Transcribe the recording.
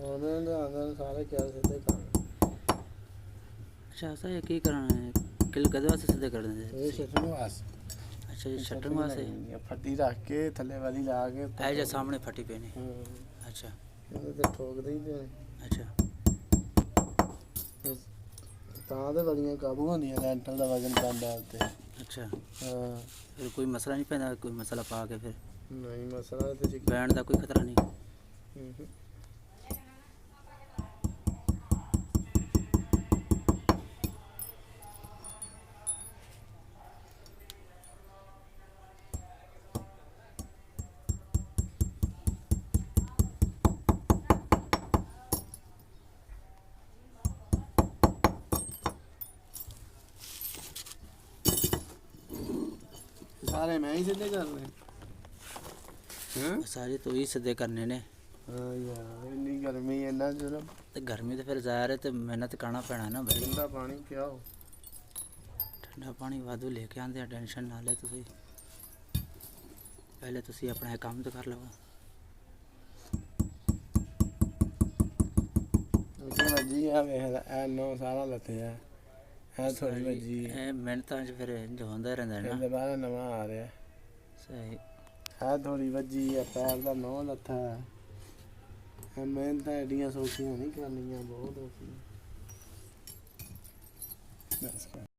उन्होंने तो आंदा सारे क्या सीधे करना। अच्छा ऐसा है की कराना है किल कदे वास्ते सीधे कर देंगे ये छटन वास अच्छा ये शटरिंग वास्ते फटी रख के थले वाली ला के ऐ जा सामने फटी पेनी अच्छा ते ठोक दी ते अच्छा तां ते बड़ियां काबू होंदियां लैंटल दा वजन पैंदा उत्ते अच्छा हाँ फिर कोई मसला नहीं पैदा कोई मसला पा के फिर नहीं मसला ते बैंड का कोई खतरा नहीं सारे मैं ही सीधे करने सारे तो ही सीधे करने ने हाँ यार इन्नी गर्मी है ना जुर्म तो गर्मी तो फिर ज़ाहिर है तो मेहनत करना पैना ना भाई ठंडा पानी पियाओ ठंडा पानी वाधू लेके आते हैं टेंशन ना ले तुसी पहले तुसी अपना काम तो कर लो वजी है वेख नो सारा लथे है थोड़ी वजी मिहनत फिर जो होंदा रहंदा है ना बाहर नवा आ रहा है सही है थोड़ी वजी है पैर का नौ लथा है मेहनत एडियां सौखियां नहीं करनियां बहुत औखियां